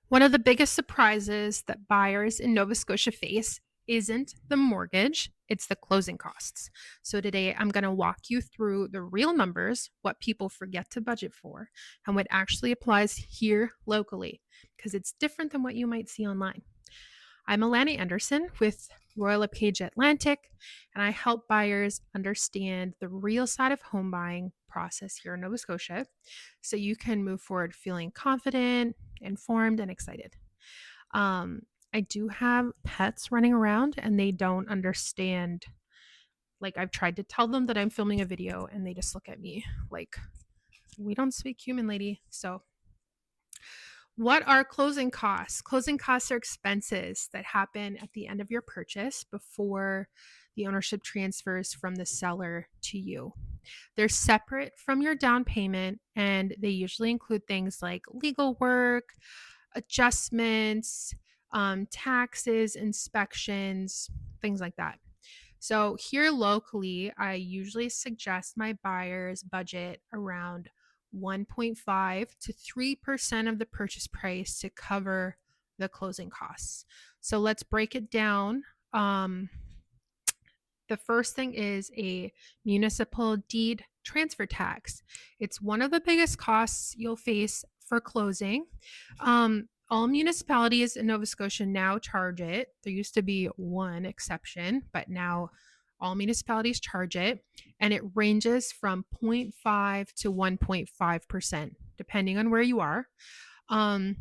One of the biggest surprises that buyers in Nova Scotia face isn't the mortgage, it's the closing costs. So, today I'm going to walk you through the real numbers, what people forget to budget for, and what actually applies here locally, because it's different than what you might see online. I'm Alani Anderson with Royal LePage Atlantic, and I help buyers understand the real side of home buying process here in Nova Scotia so you can move forward feeling confident, informed, and excited. Um, I do have pets running around and they don't understand. Like, I've tried to tell them that I'm filming a video and they just look at me like, we don't speak human, lady. So, what are closing costs? Closing costs are expenses that happen at the end of your purchase before the ownership transfers from the seller to you. They're separate from your down payment and they usually include things like legal work, adjustments, taxes, inspections, things like that. So, here locally, I usually suggest my buyers budget around 1.5 to 3% of the purchase price to cover the closing costs. So, let's break it down. The first thing is a municipal deed transfer tax. It's one of the biggest costs you'll face for closing. All municipalities in Nova Scotia now charge it. There used to be one exception, but now all municipalities charge it, and it ranges from 0.5 to 1.5%, depending on where you are. Um,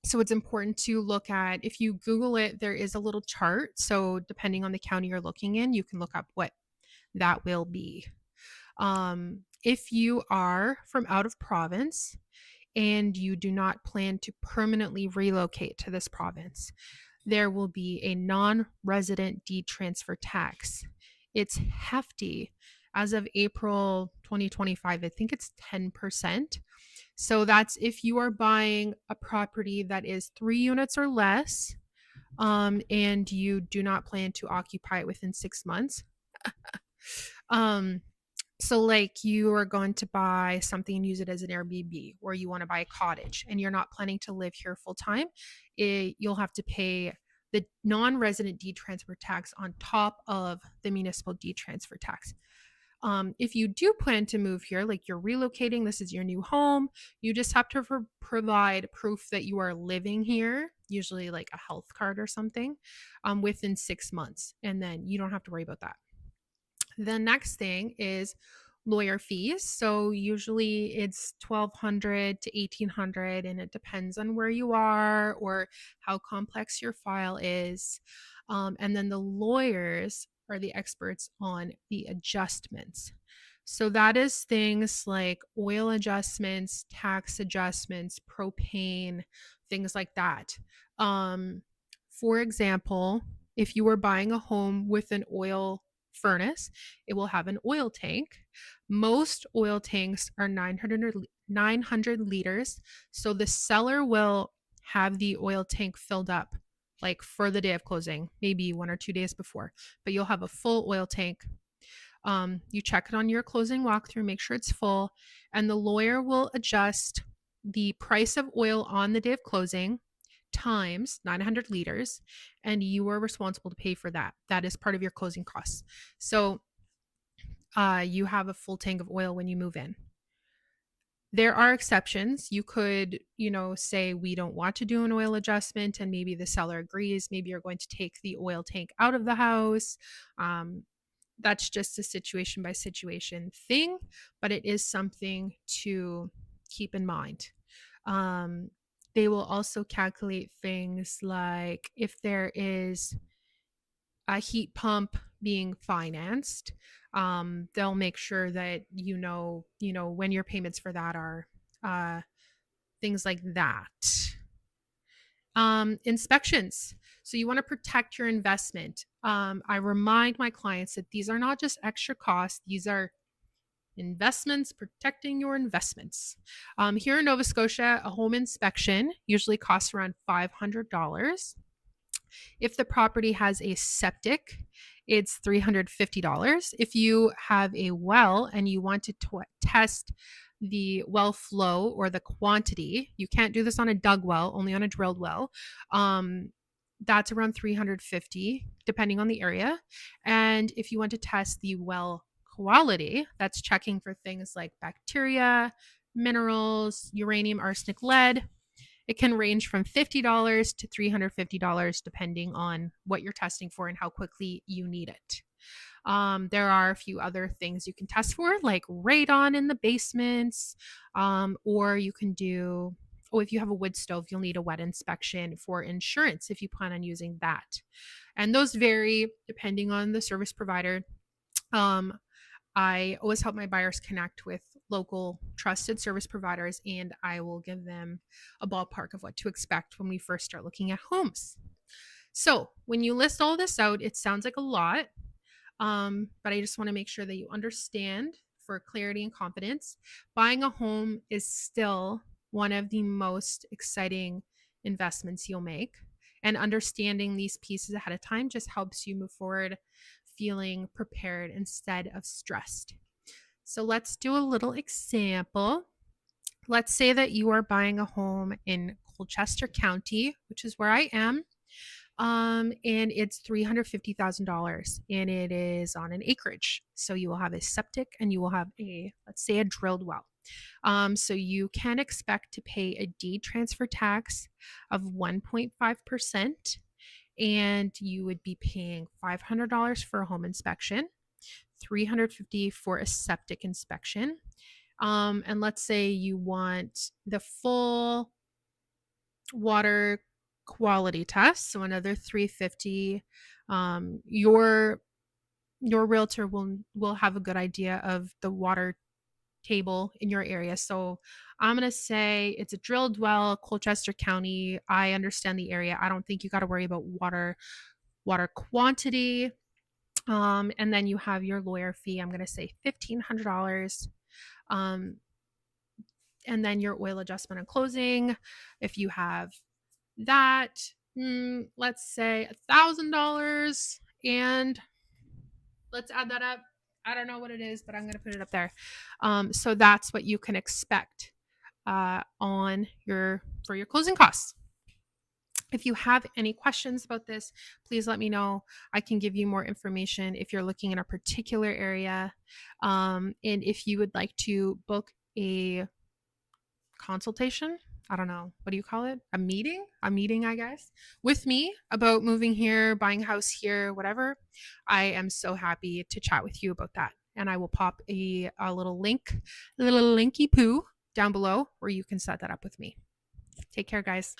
so it's important to look at, if you Google it, there is a little chart. So depending on the county you're looking in, you can look up what that will be. If you are from out of province and you do not plan to permanently relocate to this province, there will be a non resident deed transfer tax. It's hefty. As of April 2025, I think it's 10%. So that's if you are buying a property that is 3 units or less, and you do not plan to occupy it within 6 months. um, so, like, you are going to buy something and use it as an Airbnb, or you want to buy a cottage and you're not planning to live here full time, you'll have to pay the non resident deed transfer tax on top of the municipal deed transfer tax. If you do plan to move here, like you're relocating, this is your new home, you just have to provide proof that you are living here, usually like a health card or something, within 6 months. And then you don't have to worry about that. The next thing is lawyer fees. So usually it's 1,200 to 1,800, and it depends on where you are or how complex your file is. And then the lawyers are the experts on the adjustments. So that is things like oil adjustments, tax adjustments, propane, things like that. Um, for example, if you were buying a home with an oil furnace, it will have an oil tank. Most oil tanks are 900 liters. So the seller will have the oil tank filled up like for the day of closing, maybe 1 or 2 days before, but you'll have a full oil tank. You check it on your closing walkthrough, make sure it's full, and the lawyer will adjust the price of oil on the day of closing times 900 liters, and you are responsible to pay for that. That is part of your closing costs. So you have a full tank of oil when you move in. There are exceptions. You could, say we don't want to do an oil adjustment, and maybe the seller agrees. Maybe you're going to take the oil tank out of the house. That's just a situation by situation thing, but it is something to keep in mind. Um, they will also calculate things like if there is a heat pump being financed, they'll make sure that when your payments for that are, uh, things like that. Inspections. So you want to protect your investment. I remind my clients that these are not just extra costs; these are investments protecting your investments. Here in Nova Scotia, a home inspection usually costs around $500. If the property has a septic, it's $350. If you have a well and you want to test the well flow or the quantity. You can't do this on a dug well, only on a drilled well. That's around 350 depending on the area. And if you want to test the well quality, that's checking for things like bacteria, minerals, uranium, arsenic, lead. It can range from $50 to $350 depending on what you're testing for and how quickly you need it. There are a few other things you can test for, like radon in the basements, or you can do, oh, if you have a wood stove, you'll need a wet inspection for insurance if you plan on using that. And those vary depending on the service provider. Um, I always help my buyers connect with local trusted service providers, and I will give them a ballpark of what to expect when we first start looking at homes. So, when you list all this out, it sounds like a lot, but I just want to make sure that you understand for clarity and confidence. Buying a home is still one of the most exciting investments you'll make. And understanding these pieces ahead of time just helps you move forward feeling prepared instead of stressed. So let's do a little example. Let's say that you are buying a home in Colchester County, which is where I am. And it's $350,000 and it is on an acreage. So you will have a septic and you will have a, let's say, a drilled well. So you can expect to pay a deed transfer tax of 1.5%, and you would be paying $500 for a home inspection, $350 for a septic inspection. And let's say you want the full water quality test, so another $350. Your realtor will have a good idea of the water table in your area. So I'm going to say it's a drilled well, Colchester County. I understand the area. I don't think you got to worry about water quantity. And then you have your lawyer fee. I'm going to say $1,500. Um, and then your oil adjustment and closing. If you have that, let's say $1,000, and let's add that up. I don't know what it is, but I'm going to put it up there. So that's what you can expect on for your closing costs. If you have any questions about this, please let me know. I can give you more information if you're looking in a particular area. And if you would like to book a consultation, I don't know, what do you call it? A meeting, I guess, with me about moving here, buying a house here, whatever, I am so happy to chat with you about that. And I will pop a little link, a little linky poo down below where you can set that up with me. Take care, guys.